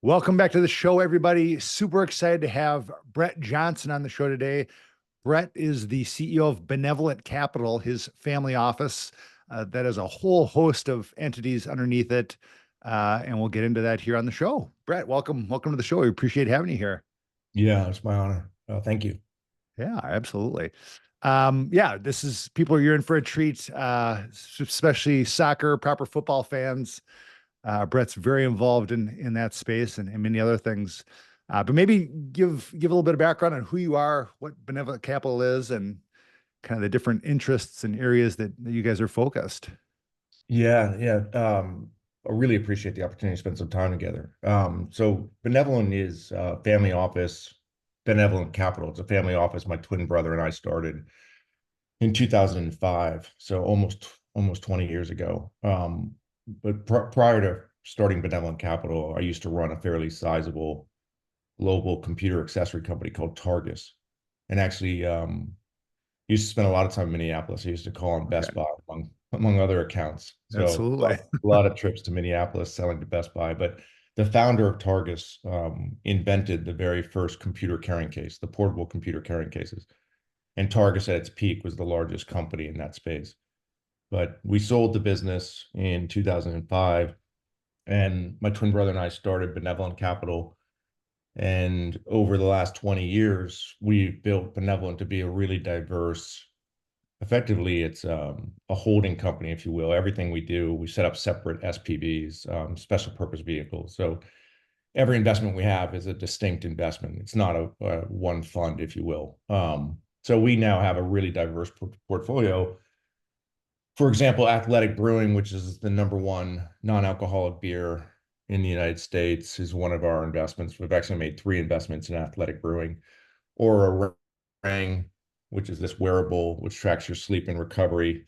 Welcome back to the show, everybody. Super excited to have Brett Johnson on the show today. Brett is the CEO of Benevolent Capital, his family office that has a whole host of entities underneath it. And we'll get into that here on the show. Brett, welcome. Welcome to the show. We appreciate having you here. Yeah, it's my honor. Thank you. Yeah, absolutely. Yeah, this is people, you're in for a treat, especially soccer, proper football fans. Brett's very involved in that space and many other things. But maybe give a little bit of background on who you are, what Benevolent Capital is, and kind of the different interests and areas that you guys are focused. Yeah. I really appreciate the opportunity to spend some time together. So Benevolent is a family office, Benevolent Capital. It's a family office my twin brother and I started in 2005, so almost 20 years ago. But prior to starting Benevolent Capital, I used to run a fairly sizable global computer accessory company called Targus, and actually used to spend a lot of time in Minneapolis. I used to call on Best Okay, Buy among other accounts. So absolutely. a lot of trips to Minneapolis selling to Best Buy. But the founder of Targus invented the very first computer carrying case, the portable computer carrying cases. And Targus at its peak was the largest company in that space. But we sold the business in 2005, and my twin brother and I started Benevolent Capital. And over the last 20 years, we've built Benevolent to be a really diverse, effectively, it's a holding company, if you will. Everything we do, we set up separate SPVs, special purpose vehicles. So every investment we have is a distinct investment. It's not a one fund, if you will. So we now have a really diverse portfolio. For example, Athletic Brewing, which is the number one non-alcoholic beer in the United States, is one of our investments. We've actually made 3 investments in Athletic Brewing. Or Rang, which is this wearable which tracks your sleep and recovery,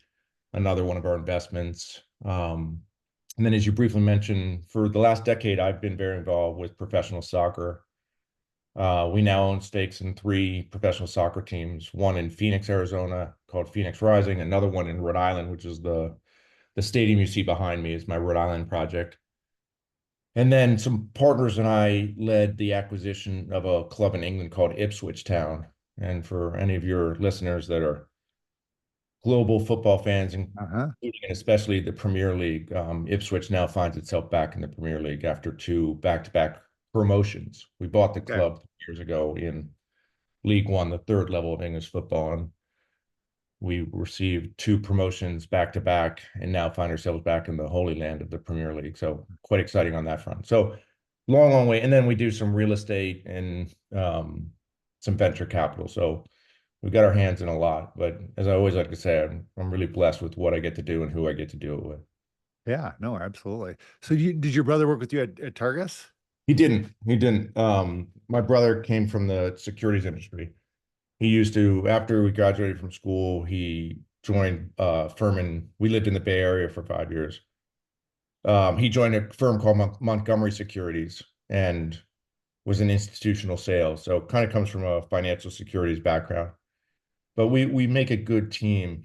another one of our investments. And then, as you briefly mentioned, for the last decade, I've been very involved with professional soccer. We now own stakes in 3 professional soccer teams, one in Phoenix, Arizona, called Phoenix Rising, another one in Rhode Island, which is the stadium you see behind me is my Rhode Island project. And then some partners and I led the acquisition of a club in England called Ipswich Town. And for any of your listeners that are global football fans, Uh-huh. including and especially the Premier League, Ipswich now finds itself back in the Premier League after 2 back-to-back promotions. We bought the Okay. club years ago in League One, the third level of English football, and we received 2 promotions back to back and now find ourselves back in the holy land of the Premier League. So quite exciting on that front. So long way. And then we do some real estate and some venture capital. So we've got our hands in a lot. But as I always like to say, I'm really blessed with what I get to do and who I get to do it with. Yeah, no, absolutely. So did your brother work with you at Targus? He didn't. He didn't. My brother came from the securities industry. He used to, after we graduated from school, he joined a firm we lived in the Bay Area for 5 years. He joined a firm called Montgomery Securities and was in institutional sales. So kind of comes from a financial securities background. But we make a good team.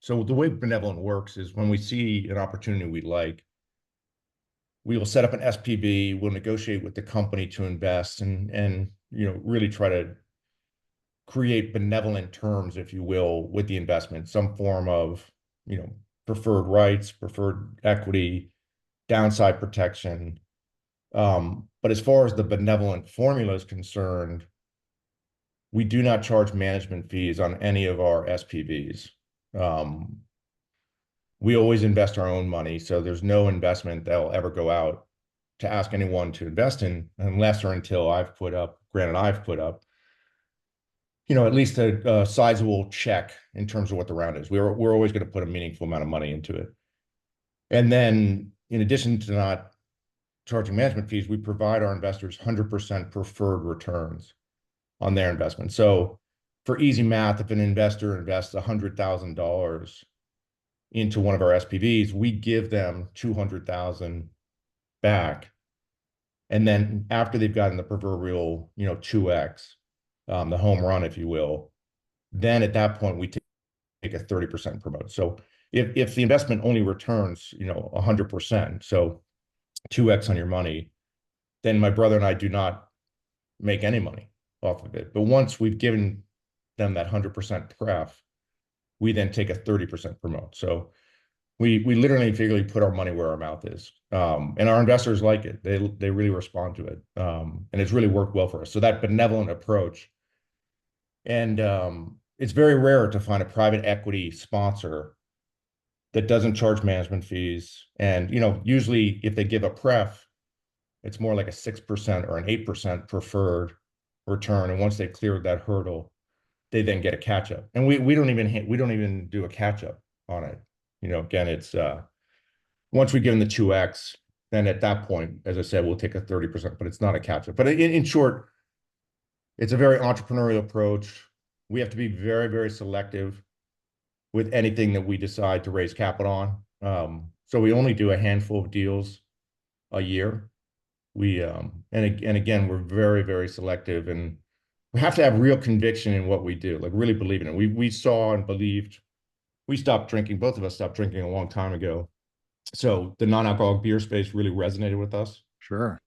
So the way Benevolent works is when we see an opportunity we like, we will set up an SPV, we'll negotiate with the company to invest and really try to create benevolent terms, if you will, with the investment, some form of, preferred rights, preferred equity, downside protection. But as far as the benevolent formula is concerned, we do not charge management fees on any of our SPVs. We always invest our own money, so there's no investment that will ever go out to ask anyone to invest in unless or until I've put up at least a sizable check in terms of what the round is. We're always going to put a meaningful amount of money into it. And then, in addition to not charging management fees, we provide our investors 100% preferred returns on their investment. So, for easy math, if an investor invests $100,000 into one of our SPVs, we give them 200,000 back. And then after they've gotten the proverbial, 2x, the home run, if you will, then at that point we take a 30% promote. So if the investment only returns, 100%, so 2x on your money, then my brother and I do not make any money off of it. But once we've given them that 100% pref, we then take a 30% promote. So we literally figuratively put our money where our mouth is. And our investors like it. They really respond to it. And it's really worked well for us. So that benevolent approach. And it's very rare to find a private equity sponsor that doesn't charge management fees. And, usually if they give a pref, it's more like a 6% or an 8% preferred return. And once they cleared that hurdle, they then get a catch up. And we don't even do a catch up on it. Again, it's once we give them the 2x, then at that point, as I said, we'll take a 30%, but it's not a catch up. But in short, it's a very entrepreneurial approach. We have to be very, very selective with anything that we decide to raise capital on. So we only do a handful of deals a year. And again, we're very, very selective, and we have to have real conviction in what we do, like really believe in it. We saw and believed. We stopped drinking. Both of us stopped drinking a long time ago. So the non-alcoholic beer space really resonated with us. Sure.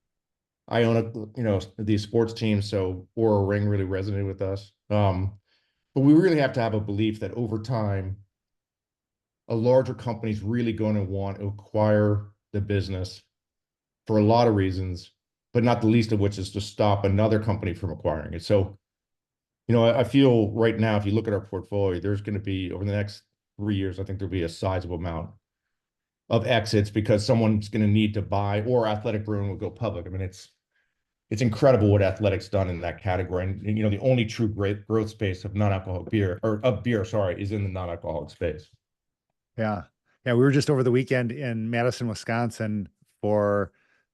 I own these sports teams, so Aura Ring really resonated with us. But we really have to have a belief that over time, a larger company is really going to want to acquire the business for a lot of reasons, but not the least of which is to stop another company from acquiring it. So, I feel right now, if you look at our portfolio, there's going to be, over the next 3 years, I think there'll be a sizable amount of exits because someone's going to need to buy, or Athletic Brewing will go public. I mean, it's incredible what Athletic's done in that category. And the only true great growth space of non-alcoholic beer, or of beer, sorry, is in the non-alcoholic space. Yeah. Yeah. We were just over the weekend in Madison, Wisconsin for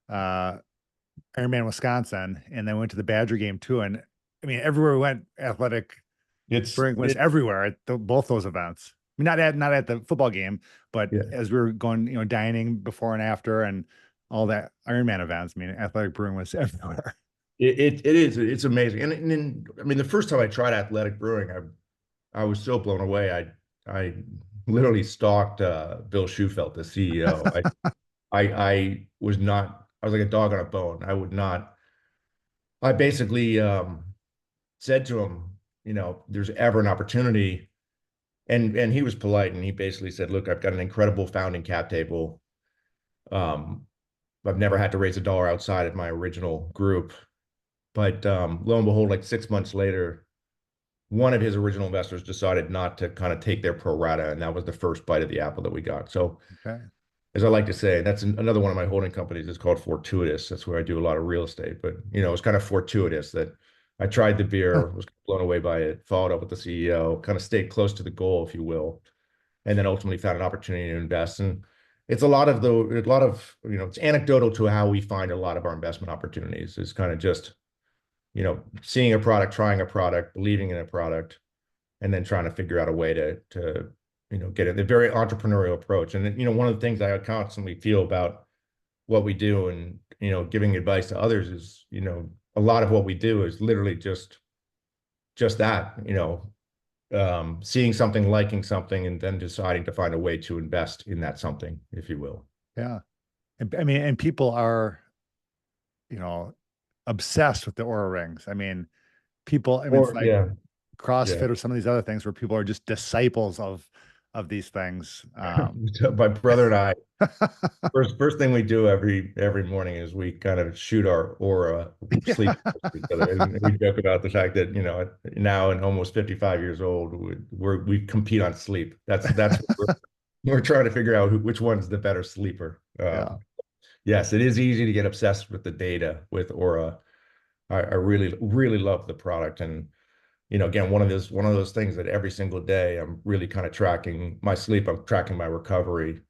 Ironman Wisconsin, and then went to the Badger game too. And I mean, everywhere we went, Athletic Brewing was everywhere at both those events. I mean, not at the football game, but Yeah. as we were going, dining before and after, and all that Ironman events. I mean, Athletic Brewing was everywhere. It's amazing. And I mean, the first time I tried Athletic Brewing, I was so blown away. I literally stalked Bill Shufelt, the CEO. I was like a dog on a bone. I basically said to him, there's ever an opportunity. And he was polite, and he basically said, look, I've got an incredible founding cap table. I've never had to raise a dollar outside of my original group. But lo and behold, like 6 months later, one of his original investors decided not to kind of take their pro rata, and that was the first bite of the apple that we got. So, Okay. as I like to say, that's another one of my holding companies. It's called Fortuitous. That's where I do a lot of real estate. But it was kind of fortuitous that I tried the beer, was blown away by it, followed up with the CEO, kind of stayed close to the goal, if you will, and then ultimately found an opportunity to invest. And it's it's anecdotal to how we find a lot of our investment opportunities. It's kind of just, seeing a product, trying a product, believing in a product, and then trying to figure out a way to get it. The very entrepreneurial approach. And one of the things I constantly feel about what we do and, giving advice to others is, a lot of what we do is literally just that, seeing something, liking something, and then deciding to find a way to invest in that something, if you will. Yeah. I mean, and people are, obsessed with the Aura rings. I mean, it's like CrossFit or some of these other things where people are just disciples of these things. My brother and I, first thing we do every morning is we kind of shoot our Aura sleep each other. And we joke about the fact that, now in almost 55 years old, we compete on sleep. That's what we're trying to figure out which one's the better sleeper. Yeah. Yes, it is easy to get obsessed with the data with Aura. I really, really love the product. And, again, one of those things that every single day I'm really kind of tracking my sleep, I'm tracking my recovery,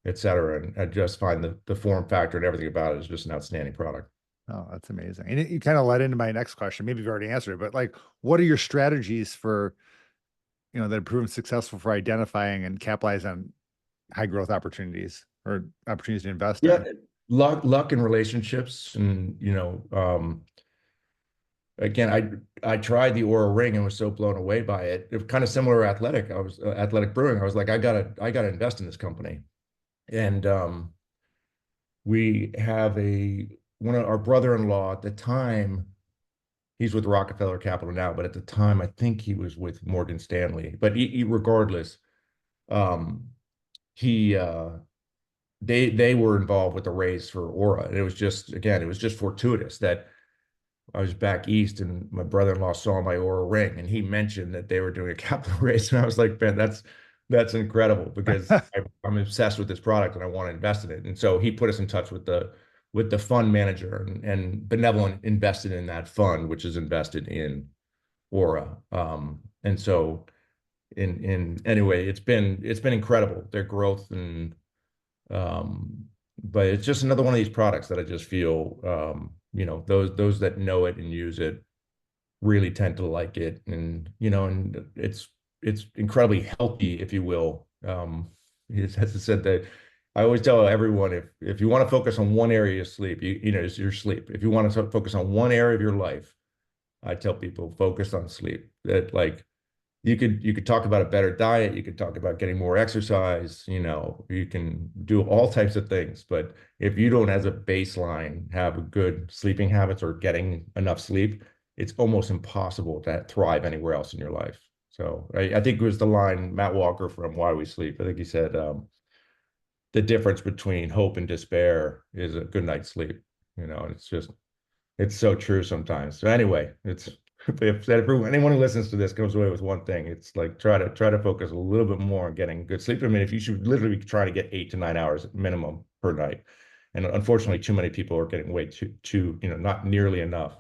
et cetera. And I just find the form factor and everything about it is just an outstanding product. Oh, that's amazing. And you kind of led into my next question. Maybe you've already answered it, but like, what are your strategies for, that have proven successful for identifying and capitalizing on high growth opportunities or opportunities to invest in? Luck and relationships. And, again, I tried the Aura ring and was so blown away by it. It was kind of similar to Athletic Brewing. I was like, I gotta invest in this company. And we have one of our brother-in-law at the time, he's with Rockefeller Capital now, but at the time, I think he was with Morgan Stanley. But regardless, um, he they were involved with the raise for Aura. And it was just, again, it was just fortuitous that I was back east and my brother-in-law saw my Aura ring and he mentioned that they were doing a capital raise. And I was like, man, that's incredible because I'm obsessed with this product and I want to invest in it. And so he put us in touch with the fund manager, and Benevolent invested in that fund, which is invested in Aura. And so in anyway, it's been incredible, their growth. And but it's just another one of these products that I just feel, those that know it and use it really tend to like it. And, and it's incredibly healthy, if you will. As I said, that I always tell everyone, if you want to focus on one area of sleep, it's your sleep. If you want to focus on one area of your life, I tell people focus on sleep. That, like, you could talk about a better diet, you could talk about getting more exercise, you can do all types of things, but if you don't, as a baseline, have good sleeping habits or getting enough sleep, it's almost impossible to thrive anywhere else in your life. So I think it was the line Matt Walker from Why We Sleep. I think he said, the difference between hope and despair is a good night's sleep. And it's so true sometimes. So anyway, if anyone who listens to this comes away with one thing, it's like try to focus a little bit more on getting good sleep. I mean, if you should literally be trying to get 8 to 9 hours minimum per night, and unfortunately, too many people are getting way too not nearly enough.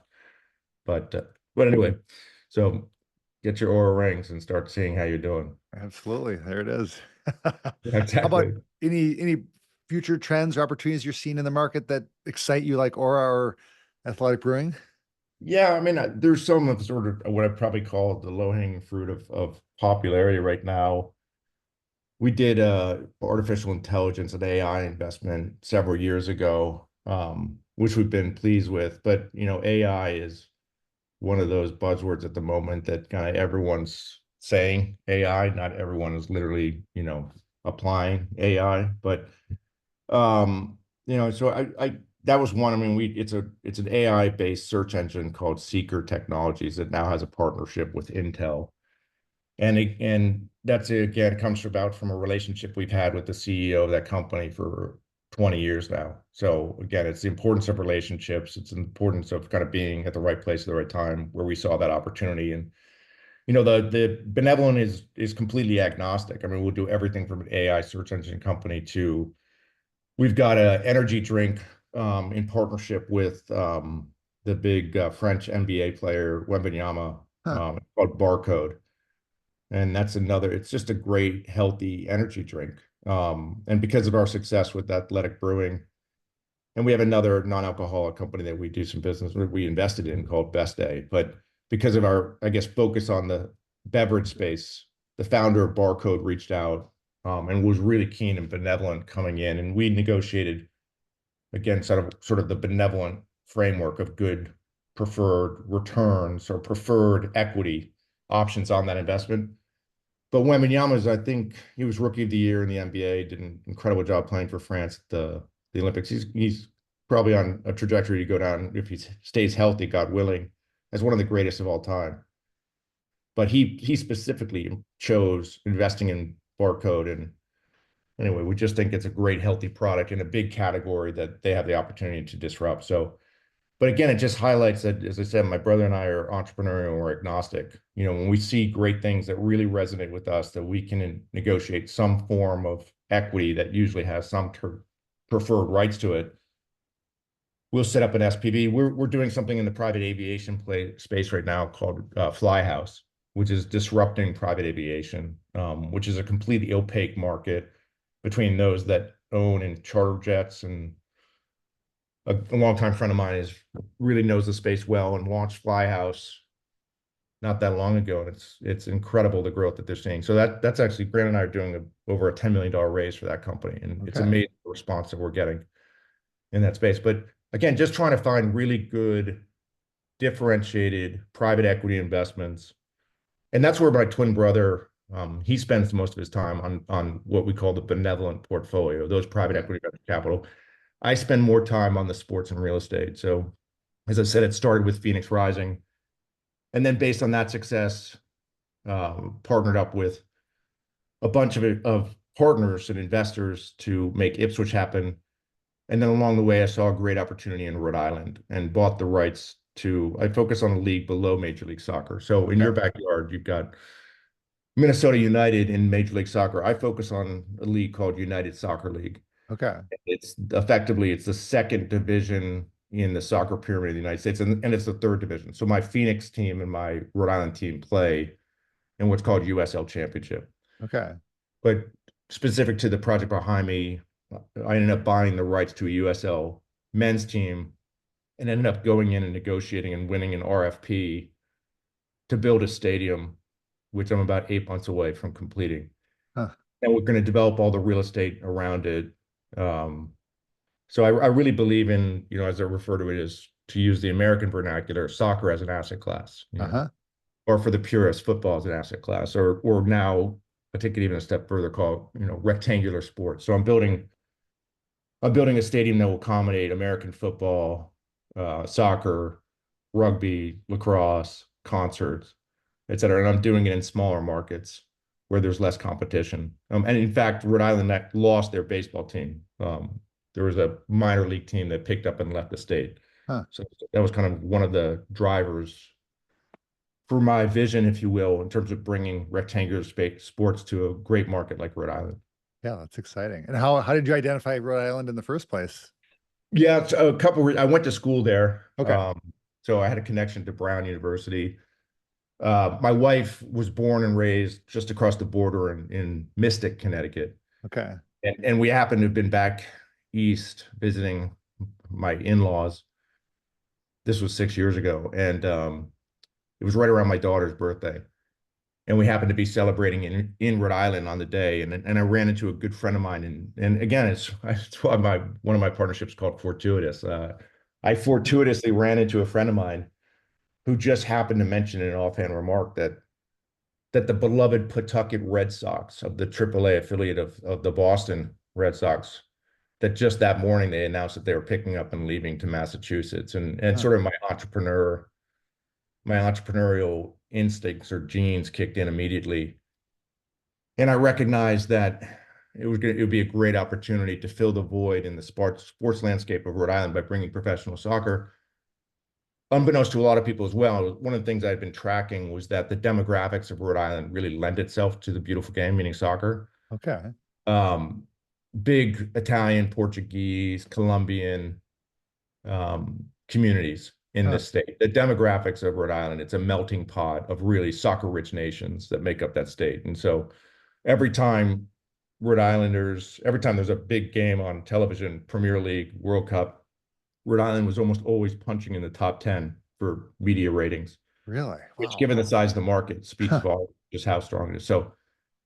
But anyway, so get your Aura rings and start seeing how you're doing. Absolutely. There it is. Yeah, How about exactly. any future trends or opportunities you're seeing in the market that excite you, like Aura or Athletic Brewing? Yeah, I mean, there's some of sort of what I'd probably call the low-hanging fruit of popularity right now. We did artificial intelligence and AI investment several years ago, which we've been pleased with. But AI is one of those buzzwords at the moment that kind of everyone's saying AI. Not everyone is literally, applying AI, but so I that was one. I mean, it's an AI-based search engine called Seeker Technologies that now has a partnership with Intel. And that's, again, comes about from a relationship we've had with the CEO of that company for 20 years now. So again, it's the importance of relationships. It's the importance of kind of being at the right place at the right time where we saw that opportunity. And the Benevolent is completely agnostic. I mean, we'll do everything from an AI search engine company to we've got an energy drink in partnership with the big French NBA player Wembanyama, Huh. called Barcode. And that's it's just a great, healthy energy drink. And because of our success with Athletic Brewing, and we have another non-alcoholic company that we do some business with, we invested in called Best Day. But because of our, I guess, focus on the beverage space, the founder of Barcode reached out and was really keen and Benevolent coming in. And we negotiated, again, sort of the Benevolent framework of good preferred returns or preferred equity options on that investment. But Wembanyama, I think he was Rookie of the Year in the NBA, did an incredible job playing for France at the Olympics. He's probably on a trajectory to go down, if he stays healthy, God willing, as one of the greatest of all time. But he specifically chose investing in Barcode. And anyway, we just think it's a great, healthy product in a big category that they have the opportunity to disrupt. So, but again, it just highlights that, as I said, my brother and I are entrepreneurial or agnostic. When we see great things that really resonate with us, that we can negotiate some form of equity that usually has some preferred rights to it, we'll set up an SPV. We're doing something in the private aviation space right now called Flyhouse, which is disrupting private aviation, which is a completely opaque market between those that own and charter jets. And a longtime friend of mine really knows the space well and launched Flyhouse not that long ago, and it's incredible the growth that they're seeing. So that's actually Brandon and I are doing over a $10 million raise for that company, and it's Okay. amazing the response that we're getting in that space. But again, just trying to find really good, differentiated private equity investments, and that's where my twin brother he spends most of his time on what we call the Benevolent portfolio, those private Okay. equity capital. I spend more time on the sports and real estate. So as I said, it started with Phoenix Rising, and then based on that success, partnered up with a bunch of partners and investors to make Ipswich happen. And then along the way, I saw a great opportunity in Rhode Island and bought the rights to, I focus on a league below Major League Soccer. So in your Okay. backyard, you've got Minnesota United in Major League Soccer. I focus on a league called United Soccer League. Okay. It's effectively, it's the second division in the soccer pyramid of the United States, and it's the third division. So my Phoenix team and my Rhode Island team play in what's called USL Championship. Okay. But specific to the project behind me, I ended up buying the rights to a USL men's team and ended up going in and negotiating and winning an RFP to build a stadium, which I'm about 8 months away from completing. Huh. And we're going to develop all the real estate around it. So I really believe in, as I refer to it, as to use the American vernacular, soccer as an asset class, Uh-huh. or for the purists, football as an asset class, or now I take it even a step further, called, rectangular sports. So I'm building a stadium that will accommodate American football, soccer, rugby, lacrosse, concerts, et cetera. And I'm doing it in smaller markets where there's less competition. And in fact, Rhode Island that lost their baseball team. There was a minor league team that picked up and left the state. Huh. So that was kind of one of the drivers for my vision, if you will, in terms of bringing rectangular sports to a great market like Rhode Island. Yeah, that's exciting. And how did you identify Rhode Island in the first place? Yeah, it's I went to school there. Okay. So I had a connection to Brown University. My wife was born and raised just across the border in Mystic, Connecticut. Okay. And we happened to have been back east visiting my in-laws. This was 6 years ago. And it was right around my daughter's birthday. And we happened to be celebrating in Rhode Island on the day. And I ran into a good friend of mine. And again, it's why one of my partnerships called Fortuitous. I fortuitously ran into a friend of mine who just happened to mention in an offhand remark that the beloved Pawtucket Red Sox, of the AAA affiliate of the Boston Red Sox, that just that morning they announced that they were picking up and leaving to Massachusetts. And Huh. sort of my entrepreneurial instincts or genes kicked in immediately. And I recognized that it would be a great opportunity to fill the void in the sports landscape of Rhode Island by bringing professional soccer. Unbeknownst to a lot of people as well, one of the things I've been tracking was that the demographics of Rhode Island really lend itself to the beautiful game, meaning soccer. Okay. Um, Big Italian, Portuguese, Colombian communities in Huh. this state. The demographics of Rhode Island, it's a melting pot of really soccer-rich nations that make up that state. And so every time every time there's a big game on television, Premier League, World Cup, Rhode Island was almost always punching in the top 10 for media ratings, Really? which, Wow. given the size of the market, speaks Huh. volumes just how strong it is. So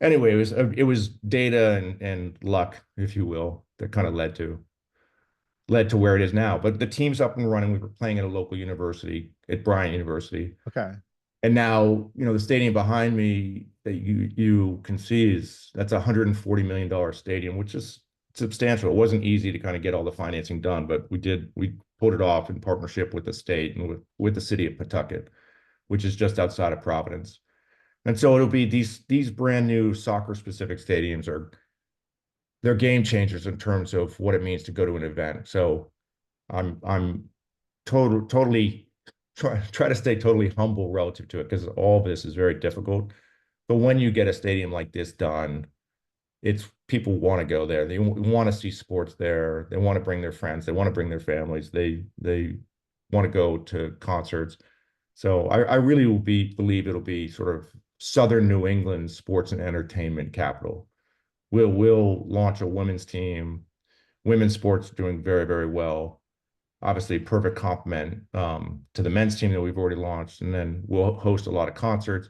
anyway, it was data and luck, if you will, that kind of led to where it is now. But the team's up and running. We were playing at a local university, at Bryant University. Okay. And now, the stadium behind me that you can see that's a $140 million stadium, which is substantial. It wasn't easy to kind of get all the financing done, but we pulled it off in partnership with the state and with the city of Pawtucket, which is just outside of Providence. And so it'll be these brand new soccer specific stadiums they're game changers in terms of what it means to go to an event. So I'm totally try to stay totally humble relative to it, because all of this is very difficult. But when you get a stadium like this done, it's people want to go there. They want to see sports there. They want to bring their friends. They want to bring their families. They want to go to concerts. So I really believe it'll be sort of Southern New England sports and entertainment capital. We'll launch a women's team. Women's sports doing very, very well. Obviously, perfect complement to the men's team that we've already launched. And then we'll host a lot of concerts.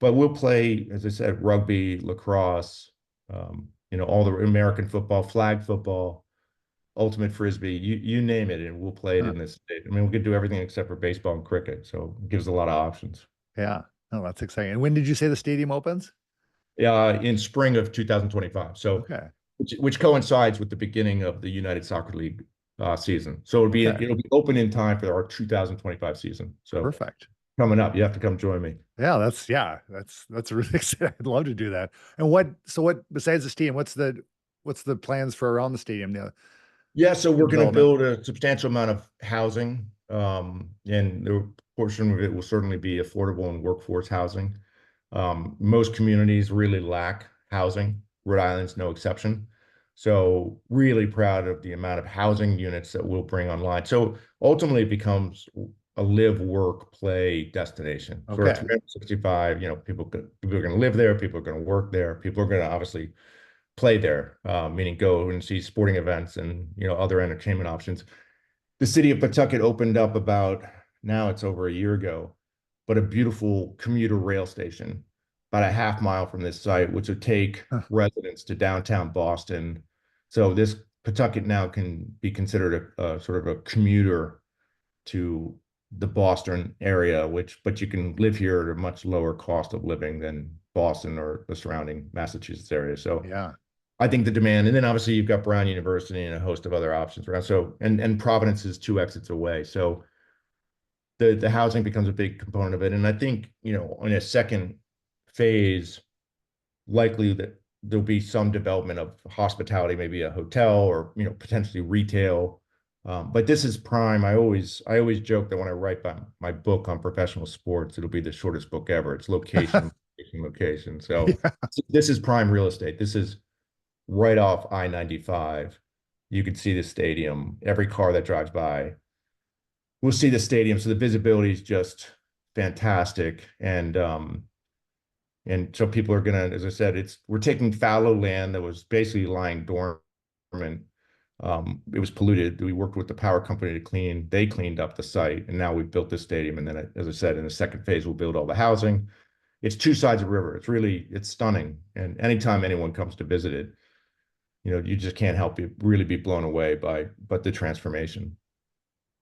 But we'll play, as I said, rugby, lacrosse, all the American football, flag football, ultimate frisbee, you name it, and we'll play it Huh. in this state. I mean, we could do everything except for baseball and cricket. So it gives a lot of options. Yeah. Oh, that's exciting. And when did you say the stadium opens? In spring of 2025. So Okay. which coincides with the beginning of the United Soccer League season. So Okay, it'll be open in time for our 2025 season. So perfect. coming up, you have to come join me. That's really exciting. I'd love to do that. And what besides the stadium, what's the plans for around the stadium? Yeah, so The we're going to development. build a substantial amount of housing, and the portion of it will certainly be affordable and workforce housing. Most communities really lack housing. Rhode Island's no exception. So really proud of the amount of housing units that we'll bring online. So ultimately, it becomes a live, work, play destination. Sort of Okay. 365. People are going to live there. People are going to work there. People are going to obviously play there, meaning go and see sporting events and other entertainment options. The city of Pawtucket opened up about now it's over a year ago, but a beautiful commuter rail station about a half mile from this site, which would take Huh. residents to downtown Boston. So this Pawtucket now can be considered a sort of a commuter to the Boston area, but you can live here at a much lower cost of living than Boston or the surrounding Massachusetts area. So Yeah. I think the demand, and then obviously you've got Brown University and a host of other options around. So, and Providence is 2 exits away. So the housing becomes a big component of it. And I think, in a second phase, likely that there'll be some development of hospitality, maybe a hotel or, potentially retail. But this is prime. I always joke that when I write my book on professional sports, it'll be the shortest book ever. It's location, location, location. So Yeah. this is prime real estate. This is right off I-95. You could see the stadium. Every car that drives by will see the stadium. So the visibility is just fantastic. And so people are gonna, as I said, we're taking fallow land that was basically lying dormant. It was polluted. We worked with the power company to they cleaned up the site, and now we've built the stadium. And then, as I said, in the second phase, we'll build all the housing. It's two sides of the river. It's stunning. And anytime anyone comes to visit it, you just can't help but really be blown away by the transformation.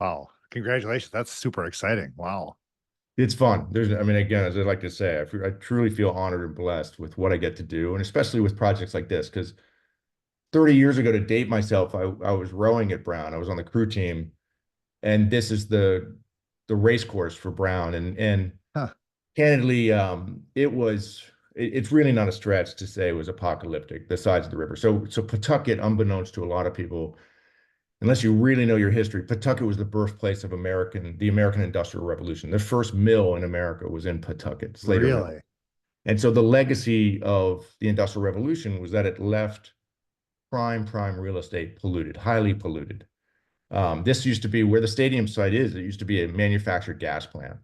Wow. Congratulations. That's super exciting. Wow. It's fun. I mean, again, as I like to say, I truly feel honored and blessed with what I get to do, and especially with projects like this, because 30 years ago, to date myself, I was rowing at Brown. I was on the crew team, and this is the race course for Brown. And Huh. candidly, it's really not a stretch to say it was apocalyptic, the sides of the river. So Pawtucket, unbeknownst to a lot of people, unless you really know your history, Pawtucket was the birthplace of the American Industrial Revolution. The first mill in America was in Pawtucket, Slater Mill. Really? And so the legacy of the Industrial Revolution was that it left prime real estate polluted, highly polluted. This used to be where the stadium site is. It used to be a manufactured gas plant.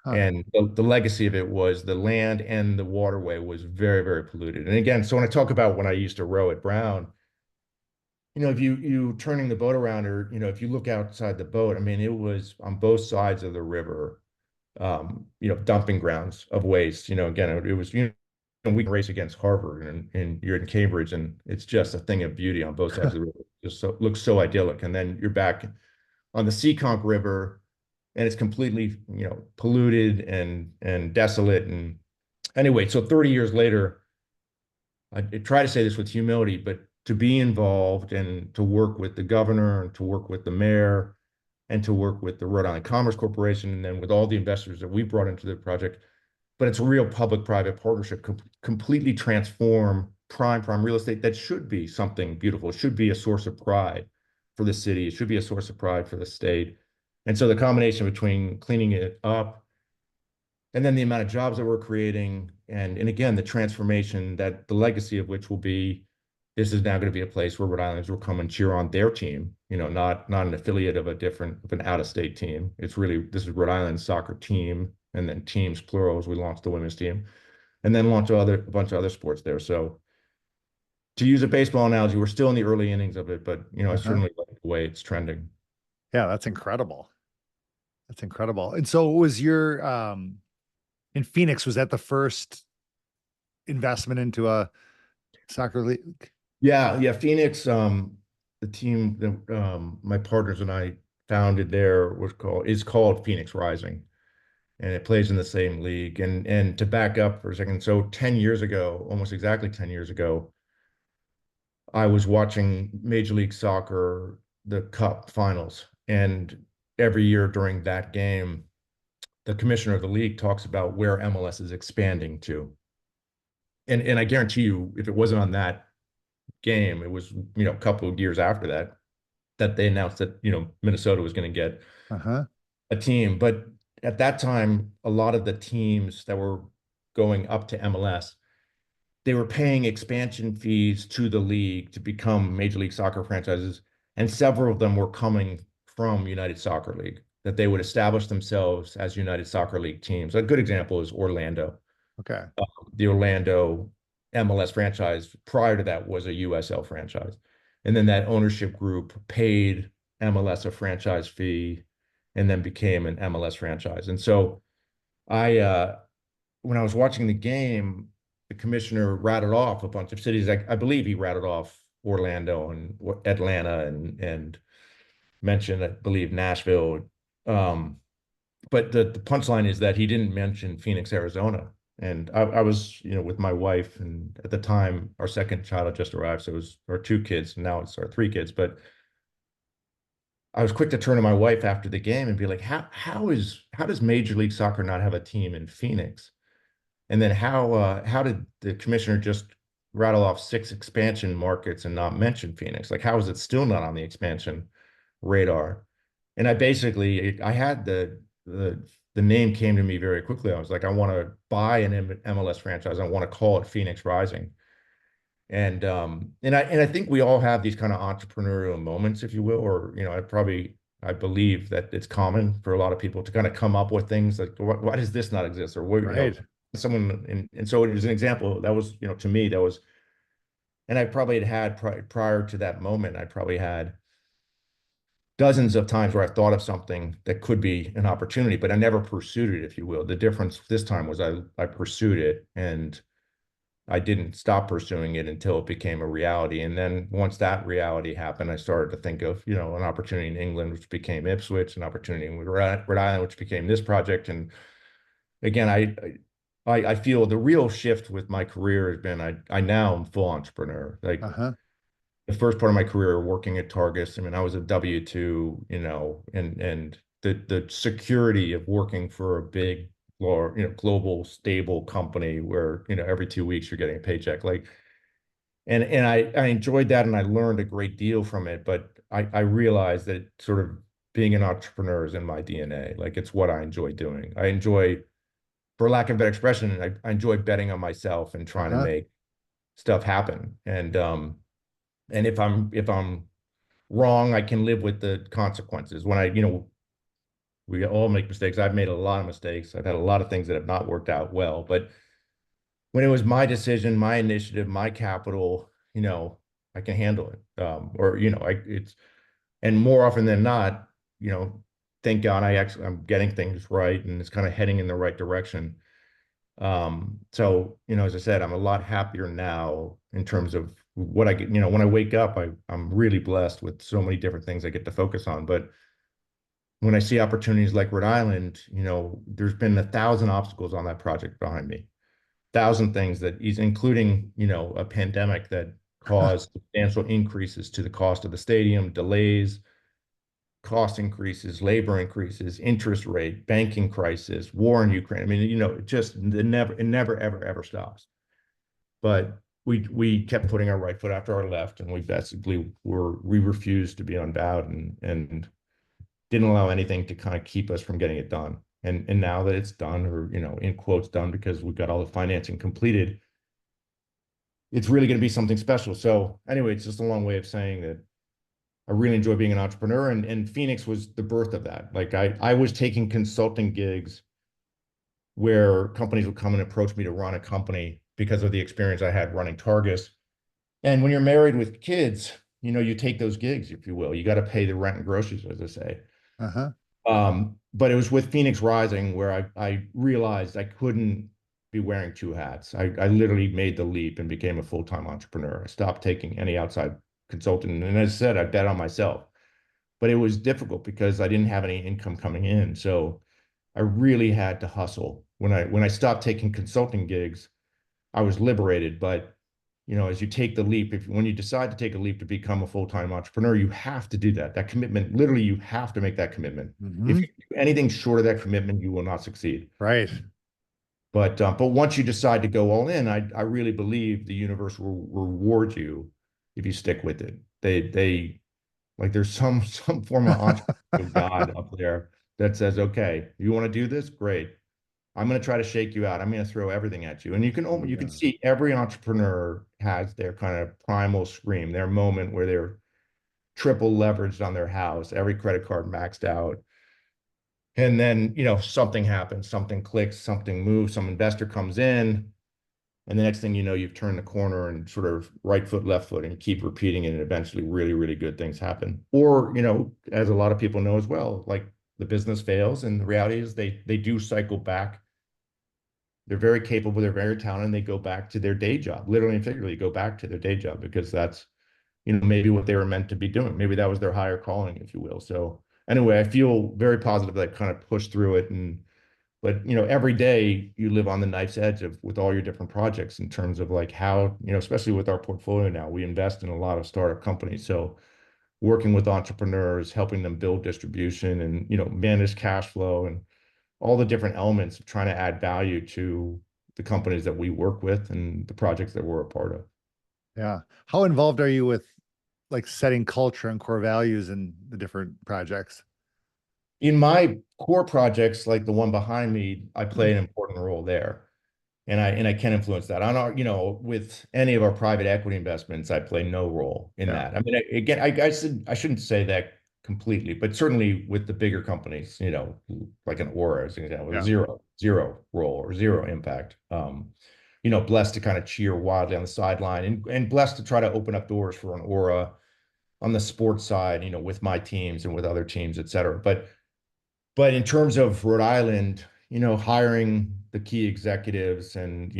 Huh. And the legacy of it was the land and the waterway was very, very polluted. And again, so when I talk about when I used to row at Brown, if you turning the boat around, or if you look outside the boat, I mean, it was on both sides of the river, dumping grounds of waste. Again, it was, we can race against Harvard, and you're in Cambridge, and it's just a thing of beauty on both sides of the river. Just looks so idyllic. And then you're back on the Seekonk River, and it's completely, polluted and desolate. And anyway, so 30 years later, I try to say this with humility, but to be involved and to work with the governor and to work with the mayor and to work with the Rhode Island Commerce Corporation and then with all the investors that we brought into the project. But it's a real public-private partnership, completely transform prime real estate that should be something beautiful. It should be a source of pride for the city. It should be a source of pride for the state. And so the combination between cleaning it up and then the amount of jobs that we're creating, and again, the transformation, that the legacy of which will be, this is now going to be a place where Rhode Islanders will come and cheer on their team, not an affiliate of an out-of-state team. This is Rhode Island's soccer team, and then teams plural as we launched the women's team, and then launch a bunch of other sports there. So to use a baseball analogy, we're still in the early innings of it, but I Uh-huh. certainly like the way it's trending. Yeah, that's incredible. That's incredible. And so was your in Phoenix, was that the first investment into a soccer league? Yeah. Phoenix, the team that my partners and I founded there is called Phoenix Rising, and it plays in the same league. And to back up for a second, so 10 years ago, almost exactly 10 years ago, I was watching Major League Soccer the Cup finals. And every year during that game, the commissioner of the league talks about where MLS is expanding to. And I guarantee you, if it wasn't on that game, it was, a couple of years after that, that they announced that, Minnesota was going to get Uh-huh. a team. But at that time, a lot of the teams that were going up to MLS, they were paying expansion fees to the league to become Major League Soccer franchises. And several of them were coming from United Soccer League, that they would establish themselves as United Soccer League teams. A good example is Orlando. Okay. The Orlando MLS franchise prior to that was a USL franchise. And then that ownership group paid MLS a franchise fee and then became an MLS franchise. And so I when I was watching the game, the commissioner rattled off a bunch of cities. I believe he rattled off Orlando and Atlanta and mentioned, I believe, Nashville. But the punchline is that he didn't mention Phoenix, Arizona. And I was, with my wife, and at the time our second child had just arrived, so it was our two kids, and now it's our three kids. But I was quick to turn to my wife after the game and be like, how does Major League Soccer not have a team in Phoenix? And then how did the commissioner just rattle off 6 expansion markets and not mention Phoenix? Like, how is it still not on the expansion radar? And I had the name came to me very quickly. I was like, I want to buy an MLS franchise. I want to call it Phoenix Rising. And I think we all have these kind of entrepreneurial moments, if you will, or I believe that it's common for a lot of people to kind of come up with things like, why does this not exist? Or what, Right. someone, and so it is an example that was, to me, that was, and I probably had prior to that moment, I probably had dozens of times where I thought of something that could be an opportunity, but I never pursued it, if you will. The difference this time was I pursued it, and I didn't stop pursuing it until it became a reality. And then once that reality happened, I started to think of, an opportunity in England, which became Ipswich, an opportunity in Rhode Island, which became this project. And again, I feel the real shift with my career has been I now am full entrepreneur. Like Uh-huh. the first part of my career working at Targus, I mean, I was a W-2, and the security of working for a big or global stable company where every 2 weeks you're getting a paycheck, like, and I enjoyed that, and I learned a great deal from it. But I realized that sort of being an entrepreneur is in my DNA. Like, it's what I enjoy doing. I enjoy, for lack of a better expression, I enjoy betting on myself and trying to Uh-huh. make stuff happen. And if I'm wrong, I can live with the consequences. When we all make mistakes. I've made a lot of mistakes. I've had a lot of things that have not worked out well. But when it was my decision, my initiative, my capital, I can handle it. And more often than not, thank God I'm getting things right, and it's kind of heading in the right direction. So, as I said, I'm a lot happier now in terms of what I get, when I wake up, I'm really blessed with so many different things I get to focus on. But when I see opportunities like Rhode Island, there's been 1,000 obstacles on that project behind me, 1,000 things that is including, a pandemic that caused substantial increases to the cost of the stadium, delays, cost increases, labor increases, interest rate, banking crisis, war in Ukraine. I mean, it never, ever, ever stops. But we kept putting our right foot after our left, and we refused to be unbowed, and didn't allow anything to kind of keep us from getting it done. And now that it's done, or in quotes done, because we've got all the financing completed, it's really going to be something special. So anyway, it's just a long way of saying that I really enjoy being an entrepreneur, and Phoenix was the birth of that. Like I was taking consulting gigs where companies would come and approach me to run a company because of the experience I had running Targus. And when you're married with kids, you take those gigs, if you will. You got to pay the rent and groceries, as I say. Uh-huh. But it was with Phoenix Rising where I realized I couldn't be wearing two hats. I literally made the leap and became a full-time entrepreneur. I stopped taking any outside consulting. And as I said, I bet on myself. But it was difficult because I didn't have any income coming in. So I really had to hustle. When I stopped taking consulting gigs, I was liberated, but as you take the leap, when you decide to take a leap to become a full-time entrepreneur, you have to do that. That commitment, literally, you have to make that commitment. If Hmm. you do anything short of that commitment, you will not succeed. Right. But once you decide to go all in, I really believe the universe will reward you if you stick with it. They like there's some form of entrepreneurial God up there that says, okay, you want to do this? Great. I'm going to try to shake you out. I'm going to throw everything at you. And you can Yeah. see every entrepreneur has their kind of primal scream, their moment where they're triple leveraged on their house, every credit card maxed out. And then, something happens, something clicks, something moves, some investor comes in, and the next thing you know, you've turned the corner and sort of right foot, left foot, and you keep repeating it, and eventually really, really good things happen. Or, as a lot of people know as well, like the business fails, and the reality is they do cycle back. They're very capable, they're very talented, and they go back to their day job, literally and figuratively go back to their day job because that's, maybe what they were meant to be doing. Maybe that was their higher calling, if you will. So anyway, I feel very positive that I kind of pushed through it. But every day you live on the knife's edge with all your different projects in terms of like how, especially with our portfolio now, we invest in a lot of startup companies. So working with entrepreneurs, helping them build distribution and, manage cash flow and all the different elements of trying to add value to the companies that we work with and the projects that we're a part of. Yeah. How involved are you with like setting culture and core values in the different projects? In my core projects, like the one behind me, I play an important role there. And I can influence that. On our, with any of our private equity investments, I play no role in Yeah. that. I mean, again, I shouldn't say that completely, but certainly with the bigger companies, like an Aura, as an example, Yeah. zero role or zero impact. Blessed to kind of cheer wildly on the sideline and blessed to try to open up doors for an Aura on the sports side, with my teams and with other teams, et cetera. But in terms of Rhode Island, hiring the key executives and,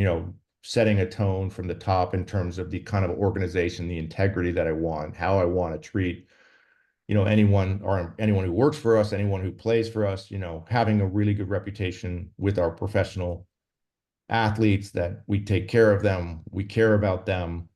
setting a tone from the top in terms of the kind of organization, the integrity that I want, how I want to treat, anyone who works for us, anyone who plays for us, having a really good reputation with our professional athletes that we take care of them, we care about them.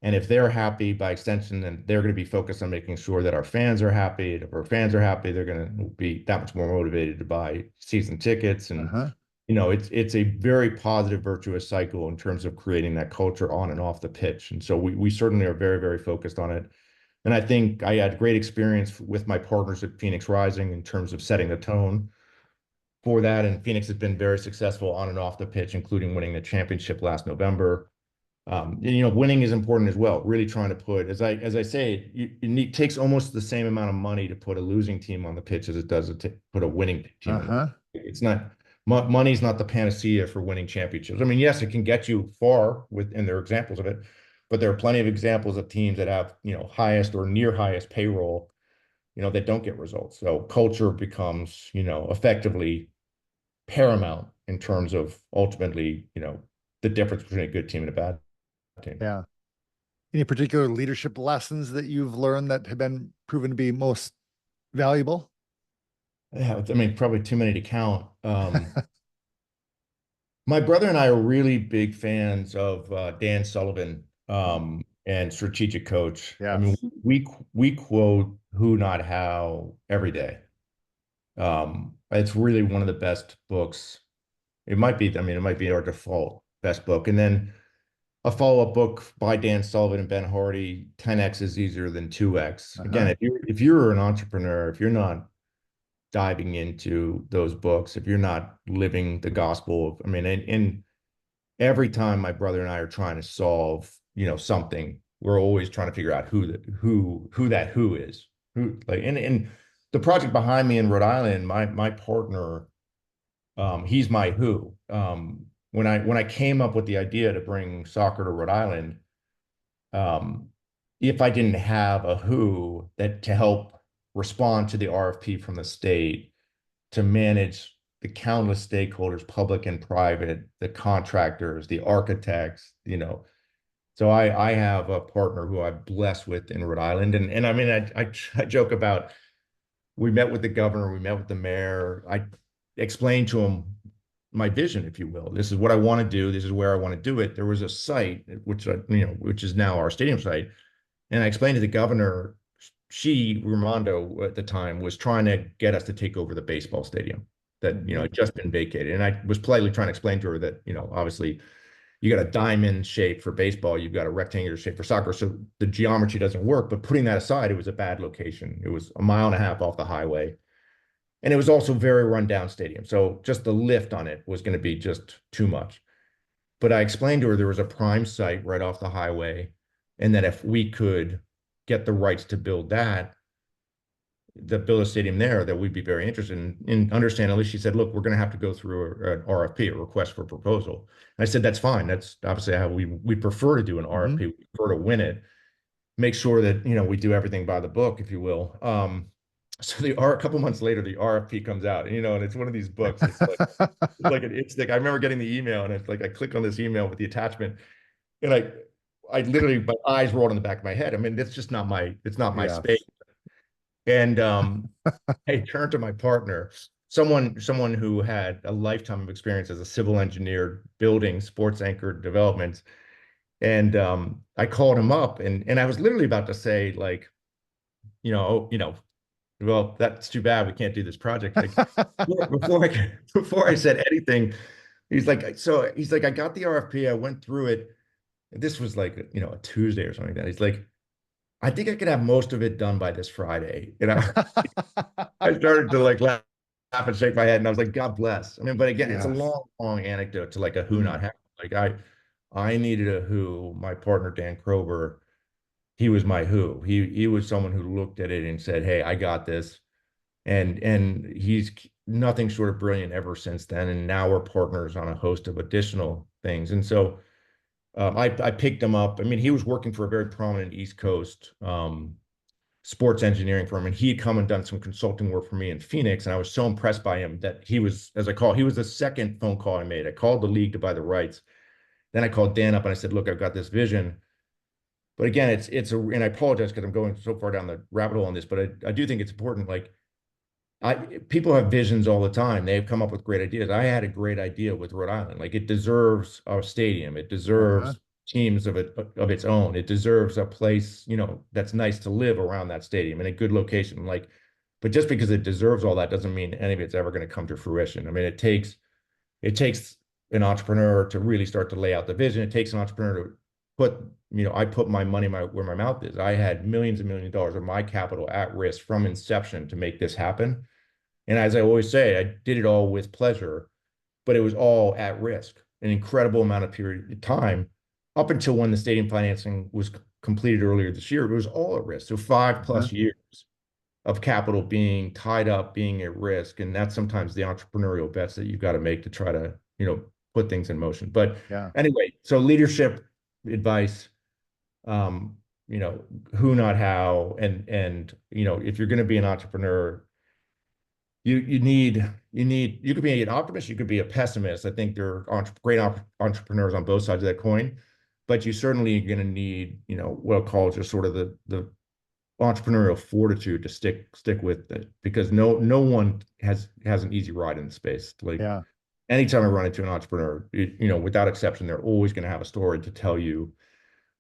And if they're happy by extension, then they're going to be focused on making sure that our fans are happy. And if our fans are happy, they're going to be that much more motivated to buy season tickets. And, Uh-huh. it's a very positive, virtuous cycle in terms of creating that culture on and off the pitch. And so we certainly are very, very focused on it. And I think I had great experience with my partners at Phoenix Rising in terms of setting the tone for that. And Phoenix has been very successful on and off the pitch, including winning the championship last November. Winning is important as well. Really trying to put, as I say, it takes almost the same amount of money to put a losing team on the pitch as it does to put a winning team on the pitch. Uh-huh. It's not money's not the panacea for winning championships. I mean, yes, it can get you far and there are examples of it, but there are plenty of examples of teams that have highest or near highest payroll, that don't get results. So culture becomes effectively paramount in terms of ultimately the difference between a good team and a bad team. Yeah. Any particular leadership lessons that you've learned that have been proven to be most valuable? Yeah, I mean, probably too many to count. My brother and I are really big fans of Dan Sullivan and Strategic Coach. I mean, Yes. we quote "Who Not How" every day. It's really one of the best books. It might be. I mean, it might be our default best book. And then a follow-up book by Dan Sullivan and Ben Hardy, 10x is easier than 2x. Again, Uh-huh. if you're an entrepreneur, if you're not diving into those books, if you're not living the gospel of, I mean, and every time my brother and I are trying to solve, something, we're always trying to figure out who is. Who like and the project behind me in Rhode Island, my partner, he's my who. When I came up with the idea to bring soccer to Rhode Island, um, if I didn't have a who that to help respond to the RFP from the state, to manage the countless stakeholders, public and private, the contractors, the architects, So I have a partner who I'm blessed with in Rhode Island. And I mean, I joke about, we met with the governor, we met with the mayor. I explained to him my vision, if you will. This is what I want to do. This is where I want to do it. There was a site, which is now our stadium site. And I explained to the governor, Raimondo at the time, was trying to get us to take over the baseball stadium that, had just been vacated. And I was politely trying to explain to her that, obviously you got a diamond shape for baseball, you've got a rectangular shape for soccer. So the geometry doesn't work. But putting that aside, it was a bad location. It was a mile and a half off the highway. And it was also a very rundown stadium. So just the lift on it was going to be just too much. But I explained to her there was a prime site right off the highway, and that if we could get the rights to build build a stadium there, that we'd be very interested in. Understandably, she said, "Look, we're going to have to go through an RFP, a request for proposal." And I said, "That's fine. That's obviously how we prefer to do an RFP. We prefer to win it, make sure that we do everything by the book, if you will." So a couple months later, the RFP comes out, and it's one of these books. It's like I remember getting the email, and it's like I click on this email with the attachment, and I literally, my eyes rolled in the back of my head. I mean, it's just not it's not my space. And I turned to my partner, someone who had a lifetime of experience as a civil engineer building sports anchored developments. And I called him up, and I was literally about to say, like, well, that's too bad. We can't do this project. Like, before I said anything, he's like, I got the RFP. I went through it. This was like, a Tuesday or something like that. He's like, I think I could have most of it done by this Friday. I started to like laugh and shake my head, and I was like, God bless. I mean, but again, it's a long, long anecdote to like a who, not how. Like I needed a who. My partner, Dan Krober, he was my who. He was someone who looked at it and said, "Hey, I got this." And he's nothing short of brilliant ever since then. And now we're partners on a host of additional things. And so I picked him up. I mean, he was working for a very prominent East Coast sports engineering firm, and he had come and done some consulting work for me in Phoenix. And I was so impressed by him that he was the second phone call I made. I called the league to buy the rights. Then I called Dan up and I said, "Look, I've got this vision." But again, and I apologize because I'm going so far down the rabbit hole on this, but I do think it's important. Like, people have visions all the time. They've come up with great ideas. I had a great idea with Rhode Island. Like, it deserves a stadium. It deserves teams of its own. It deserves a place, that's nice to live around that stadium in a good location. Like, but just because it deserves all that doesn't mean any of it's ever going to come to fruition. I mean, it takes an entrepreneur to really start to lay out the vision. It takes an entrepreneur to I put my money where my mouth is. I had millions and millions of dollars of my capital at risk from inception to make this happen. And as I always say, I did it all with pleasure, but it was all at risk, an incredible amount of period of time up until when the stadium financing was completed earlier this year. It was all at risk. So 5+ years of capital being tied up, being at risk. And that's sometimes the entrepreneurial bets that you've got to make to try to, put things in motion. But anyway, so leadership advice, who, not how. And if you're going to be an entrepreneur, you could be an optimist, you could be a pessimist. I think there are great entrepreneurs on both sides of that coin, but you certainly are going to need, what I'll call just sort of the entrepreneurial fortitude to stick with it, because no one has an easy ride in the space. Like, anytime I run into an entrepreneur, without exception, they're always going to have a story to tell you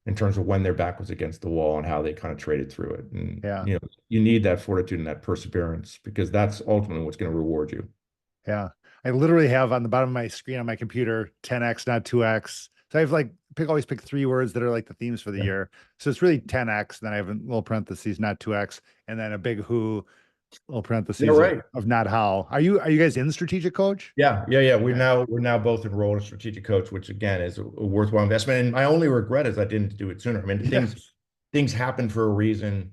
in terms of when their back was against the wall and how they kind of traded through it. And, you need that fortitude and that perseverance, because that's ultimately what's going to reward you. Yeah. I literally have on the bottom of my screen on my computer, 10X, not 2X. So I've always pick 3 words that are like the themes for the year. So it's really 10X. Then I have a little parentheses, not 2X, and then a big who, little parentheses of not how. Are you guys in Strategic Coach? Yeah. We're now both enrolled in Strategic Coach, which again is a worthwhile investment. And my only regret is I didn't do it sooner. I mean, things happen for a reason,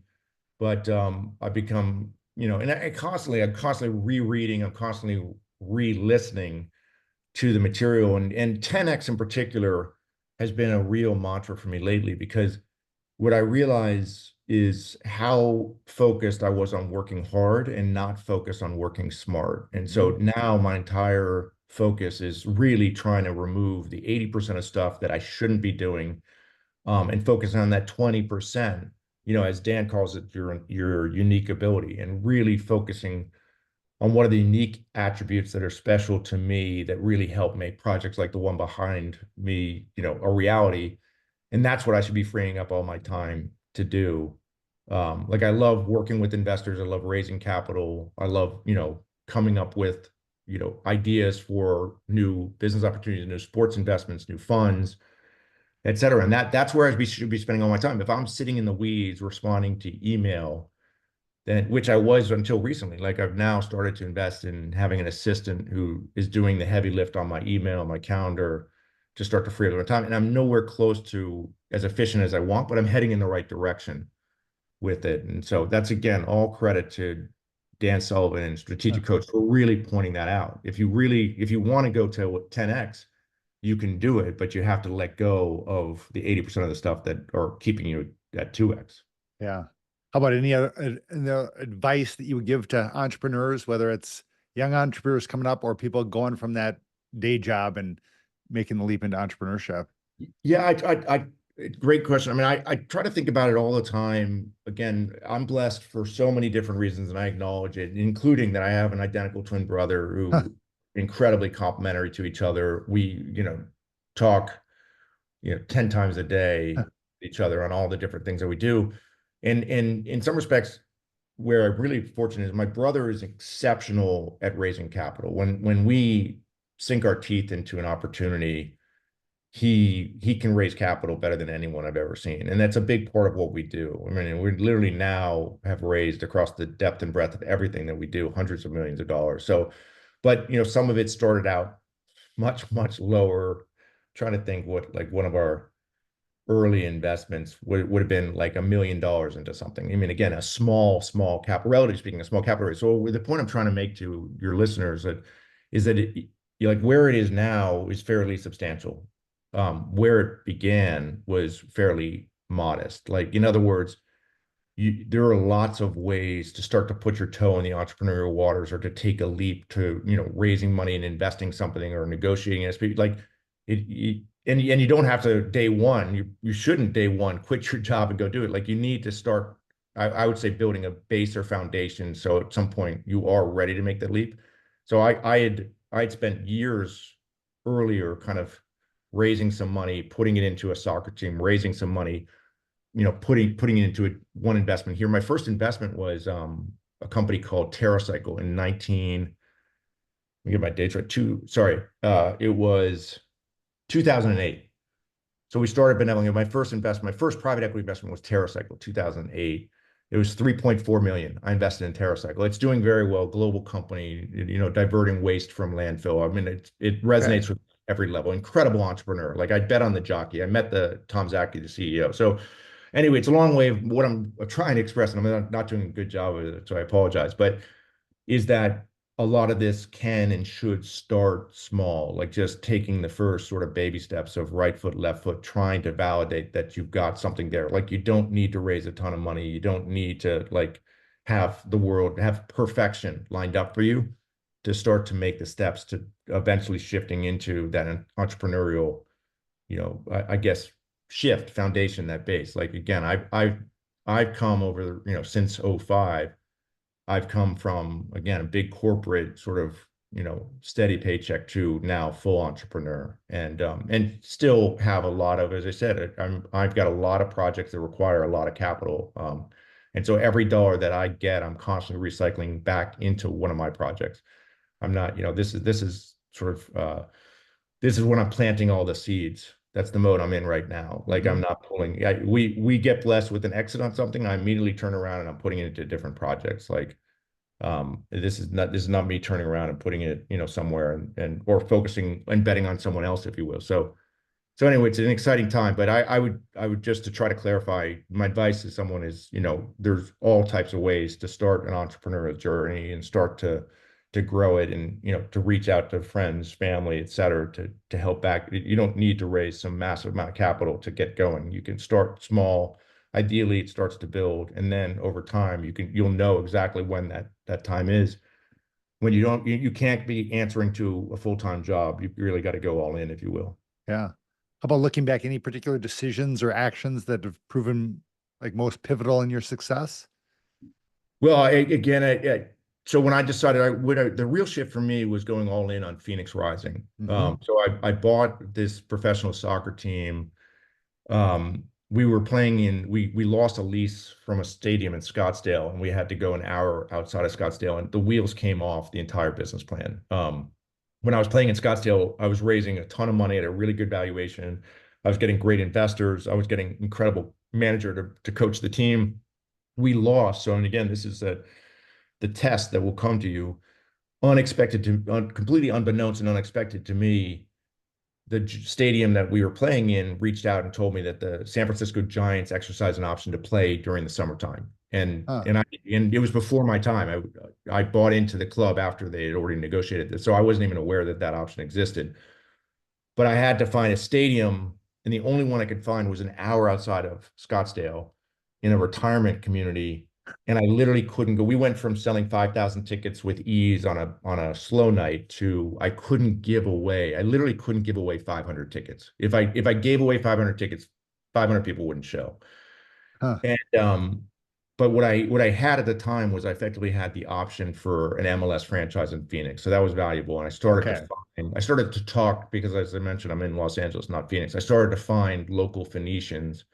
but I become, and I'm constantly rereading, I'm constantly re-listening to the material, and 10X in particular has been a real mantra for me lately, because what I realize is how focused I was on working hard and not focused on working smart. And so now my entire focus is really trying to remove the 80% of stuff that I shouldn't be doing, and focus on that 20%, as Dan calls it, your unique ability, and really focusing on what are the unique attributes that are special to me that really help make projects like the one behind me, a reality. And that's what I should be freeing up all my time to do. Like I love working with investors. I love raising capital. I love, coming up with, ideas for new business opportunities, new sports investments, new funds, et cetera. And that's where I should be spending all my time. If I'm sitting in the weeds responding to email, then which I was until recently. Like I've now started to invest in having an assistant who is doing the heavy lift on my email, my calendar, to start to free up my time. And I'm nowhere close to as efficient as I want, but I'm heading in the right direction with it. And so that's again all credit to Dan Sullivan and Yeah. Strategic Coach for really pointing that out. If you want to go to 10x, you can do it, but you have to let go of the 80% of the stuff that are keeping you at 2x. Yeah. How about any other advice that you would give to entrepreneurs, whether it's young entrepreneurs coming up or people going from that day job and making the leap into entrepreneurship? Yeah, great question. I mean, I try to think about it all the time. Again, I'm blessed for so many different reasons, and I acknowledge it, including that I have an identical twin brother who incredibly complementary to each other. We, talk, 10 times a day each other on all the different things that we do. And in some respects, where I'm really fortunate is my brother is exceptional at raising capital. When we sink our teeth into an opportunity, he can raise capital better than anyone I've ever seen. And that's a big part of what we do. I mean, we literally now have raised across the depth and breadth of everything that we do, hundreds of millions of dollars. So, but some of it started out much, much lower. Trying to think what like one of our early investments would have been like $1 million into something. I mean, again, a small capital, relatively speaking, a small capital raise. So the point I'm trying to make to your listeners is that like where it is now is fairly substantial. Where it began was fairly modest. Like, in other words, there are lots of ways to start to put your toe in the entrepreneurial waters or to take a leap to, raising money and investing something or negotiating SP. Like and you don't have to day one, you shouldn't day one quit your job and go do it. Like you need to start, I would say, building a base or foundation. So at some point you are ready to make that leap. So I had spent years earlier kind of raising some money, putting it into a soccer team, raising some money, putting it into one investment here. My first investment was a company called TerraCycle in 19, let me get my dates right. It was 2008. So we started Benevolent. My first investment, my first private equity investment was TerraCycle, 2008. It was 3.4 million. I invested in TerraCycle. It's doing very well, global company, diverting waste from landfill. I mean, it resonates with every level. Incredible entrepreneur. Like I bet on the jockey. I met the Tom Zaki, the CEO. So anyway, it's a long way of what I'm trying to express, and I'm not doing a good job of it, so I apologize. But is that a lot of this can and should start small, like just taking the first sort of baby steps of right foot, left foot, trying to validate that you've got something there. Like you don't need to raise a ton of money. You don't need to like have perfection lined up for you to start to make the steps to eventually shifting into that entrepreneurial, I guess shift foundation, that base. Like again, I've come over, since '05. I've come from, again, a big corporate sort of, steady paycheck to now full entrepreneur, and still have a lot of, as I said, I've got a lot of projects that require a lot of capital. And so every dollar that I get, I'm constantly recycling back into one of my projects. I'm not, this is sort of, this is when I'm planting all the seeds. That's the mode I'm in right now. Like I'm not pulling. We get blessed with an exit on something. I immediately turn around and I'm putting it into different projects. Like this is not me turning around and putting it, somewhere and or focusing and betting on someone else, if you will. So anyway, it's an exciting time. But I would just, to try to clarify, my advice to someone is, there's all types of ways to start an entrepreneurial journey and start to grow it, and to reach out to friends, family, et cetera, to help back. You don't need to raise some massive amount of capital to get going. You can start small. Ideally, it starts to build, and then over time you'll know exactly when that time is. When you can't be answering to a full-time job. You really got to go all in, if you will. Yeah. How about looking back, any particular decisions or actions that have proven like most pivotal in your success? Well, again, so when I decided the real shift for me was going all in on Phoenix Rising. Hmm. So I bought this professional soccer team. We were playing we lost a lease from a stadium in Scottsdale, and we had to go an hour outside of Scottsdale, and the wheels came off the entire business plan. When I was playing in Scottsdale, I was raising a ton of money at a really good valuation. I was getting great investors. I was getting incredible manager to coach the team. We lost. So, and again, this is the test that will come to you unexpected completely unbeknownst and unexpected to me. The stadium that we were playing in reached out and told me that the San Francisco Giants exercised an option to play during the summertime. Huh. And it was before my time. I bought into the club after they had already negotiated this. So I wasn't even aware that that option existed. But I had to find a stadium, and the only one I could find was an hour outside of Scottsdale in a retirement community. And I literally couldn't go. We went from selling 5,000 tickets with ease on a slow night to I couldn't give away. I literally couldn't give away 500 tickets. If I gave away 500 tickets, 500 people wouldn't show. Huh. And but what I had at the time was I effectively had the option for an MLS franchise in Phoenix. So that was valuable. And Okay. I started to talk because as I mentioned, I'm in Los Angeles, not Phoenix. I started to find local Phoenicians.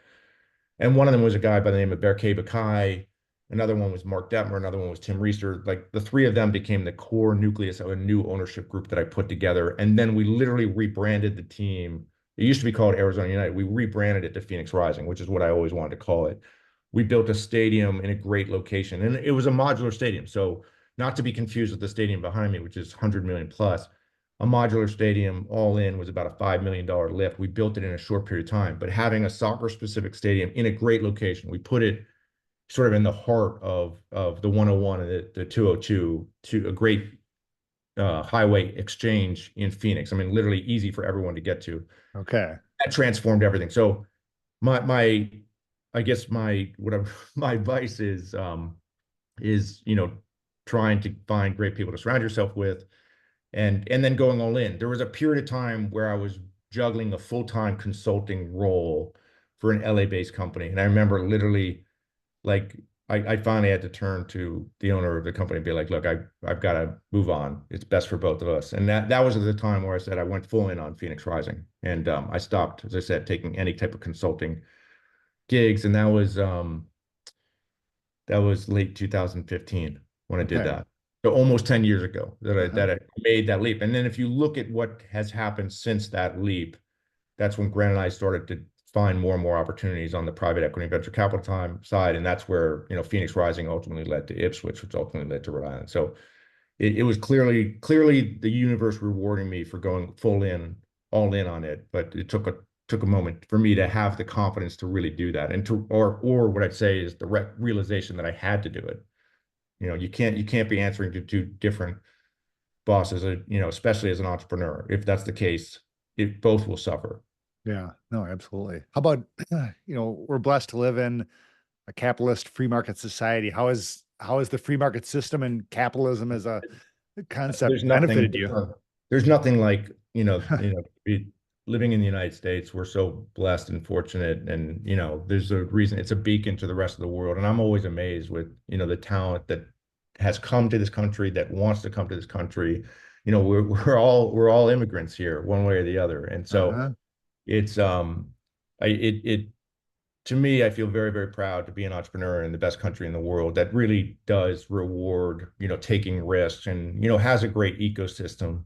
And one of them was a guy by the name of Berkay Bakai. Another one was Mark Detmer. Another one was Tim Reister. Like the three of them became the core nucleus of a new ownership group that I put together. And then we literally rebranded the team. It used to be called Arizona United. We rebranded it to Phoenix Rising, which is what I always wanted to call it. We built a stadium in a great location, and it was a modular stadium. So not to be confused with the stadium behind me, which is 100 million plus. A modular stadium all in was about a $5 million lift. We built it in a short period of time, but having a soccer specific stadium in a great location, we put it sort of in the heart of the 101 and the 202 to a great highway exchange in Phoenix. I mean, literally easy for everyone to get to. Okay. That transformed everything. So my I guess my whatever my advice is trying to find great people to surround yourself with and then going all in. There was a period of time where I was juggling a full-time consulting role for an LA-based company. And I remember literally like I finally had to turn to the owner of the company and be like, look, I've got to move on. It's best for both of us. And that was at the time where I said I went full in on Phoenix Rising. And I stopped, as I said, taking any type of consulting gigs. And that was late 2015 when I did Okay. that. So almost 10 years ago that I Uh-huh. that I made that leap. And then if you look at what has happened since that leap, that's when Grant and I started to find more and more opportunities on the private equity and venture capital time side. And that's where, Phoenix Rising ultimately led to Ipswich, which ultimately led to Rhode Island. So it was clearly the universe rewarding me for going all in on it. But it took a moment for me to have the confidence to really do that. And or what I'd say is the realization that I had to do it. You can't be answering to two different bosses, especially as an entrepreneur. If that's the case, it both will suffer. Yeah. No, absolutely. How about, we're blessed to live in a capitalist free market society. How is the free market system and capitalism as a concept There's benefited nothing, you? there's nothing like, living in the United States. We're so blessed and fortunate. And, there's a reason it's a beacon to the rest of the world. And I'm always amazed with, the talent that has come to this country, that wants to come to this country. We're all immigrants here, one way or the other. And so Uh-huh. it's, to me, I feel very, very proud to be an entrepreneur in the best country in the world that really does reward, taking risks and, has a great ecosystem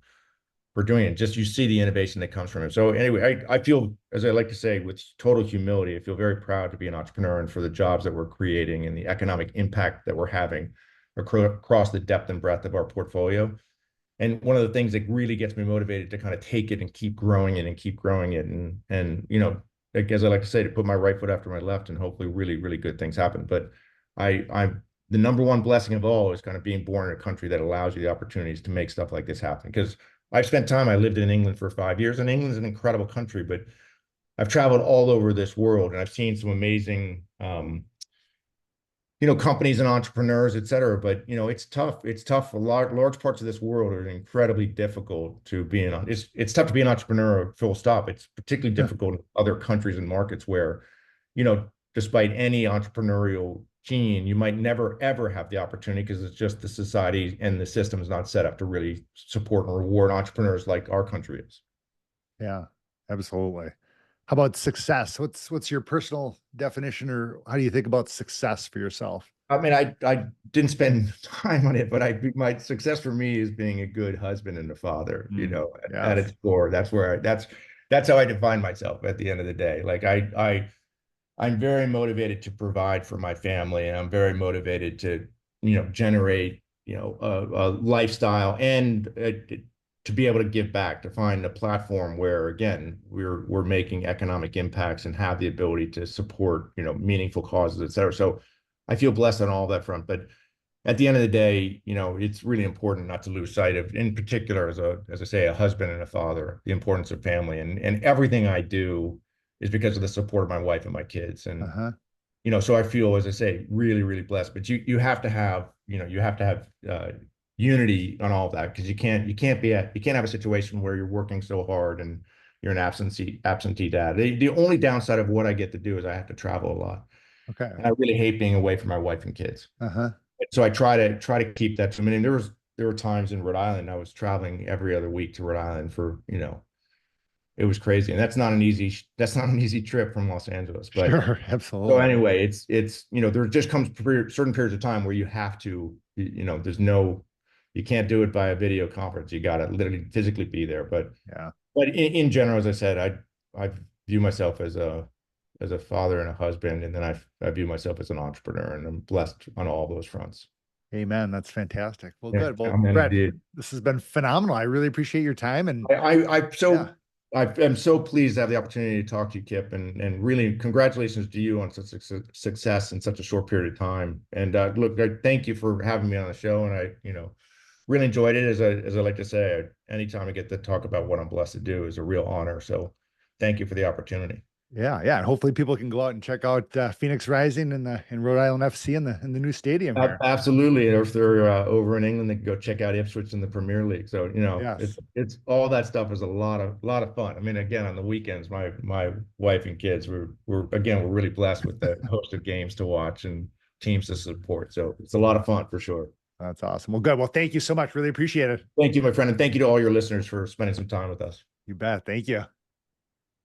for doing it. Just you see the innovation that comes from it. So anyway, I feel, as I like to say, with total humility, I feel very proud to be an entrepreneur and for the jobs that we're creating and the economic impact that we're having across the depth and breadth of our portfolio. And one of the things that really gets me motivated to kind of take it and keep growing it and keep growing it and like, as I like to say, to put my right foot after my left and hopefully really, really good things happen. But I'm the number one blessing of all is kind of being born in a country that allows you the opportunities to make stuff like this happen. Because I lived in England for 5 years, and England's an incredible country, but I've traveled all over this world and I've seen some amazing companies and entrepreneurs, et cetera. But, it's tough. It's tough. Large parts of this world are incredibly difficult to be in. It's tough to be an entrepreneur, full stop. It's particularly Yeah. difficult in other countries and markets where, despite any entrepreneurial keen, you might never ever have the opportunity because it's just the society and the system is not set up to really support and reward entrepreneurs like our country is. Yeah, absolutely. How about success? What's your personal definition, or how do you think about success for yourself? I mean, I didn't spend time on it, but my success for me is being a good husband and a father, at Yes. its core. That's how I define myself at the end of the day. Like I'm very motivated to provide for my family, and I'm very motivated to, generate, a lifestyle and to be able to give back, to find a platform where, again, we're making economic impacts and have the ability to support, meaningful causes, et cetera. So I feel blessed on all that front. But at the end of the day, it's really important not to lose sight of, in particular, as I say, a husband and a father, the importance of family, and everything I do is because of the support of my wife and my kids. And, Uh-huh. so I feel, as I say, really, really blessed. But you have to have, unity on all of that, because you can't have a situation where you're working so hard and you're an absentee dad. The only downside of what I get to do is I have to travel a lot. Okay. And I really hate being away from my wife and kids. Uh-huh. So I try to keep that to a minimum. There were times in Rhode Island I was traveling every other week to Rhode Island for, it was crazy. And that's not an easy trip from Los Angeles. But Sure, so absolutely. anyway, there just comes certain periods of time where you have to, you can't do it by a video conference. You got to literally physically be there. Yeah. But in general, as I said, I view myself as a father and a husband, and then I view myself as an entrepreneur, and I'm blessed on all those fronts. Amen. That's fantastic. Well, Yeah, good. Well, amen, Brett, indeed. this has been phenomenal. I really appreciate your time, and yeah, I am so pleased to have the opportunity to talk to you, Kip, and really congratulations to you on such a success in such a short period of time. And look, I thank you for having me on the show, and I, really enjoyed it. As I like to say, anytime I get to talk about what I'm blessed to do is a real honor. So thank you for the opportunity. yeah. And hopefully people can go out and check out Phoenix Rising and the in Rhode Island FC in the new stadium here. Absolutely. Or if they're over in England, they can go check out Ipswich in the Premier League. So, Yes. it's all that stuff is a lot of fun. I mean, again, on the weekends, my wife and kids we're really blessed with the host of games to watch and teams to support. So it's a lot of fun for sure. That's awesome. Well, good. Well, thank you so much. Really appreciate it. Thank you, my friend, and thank you to all your listeners for spending some time with us. You bet. Thank you.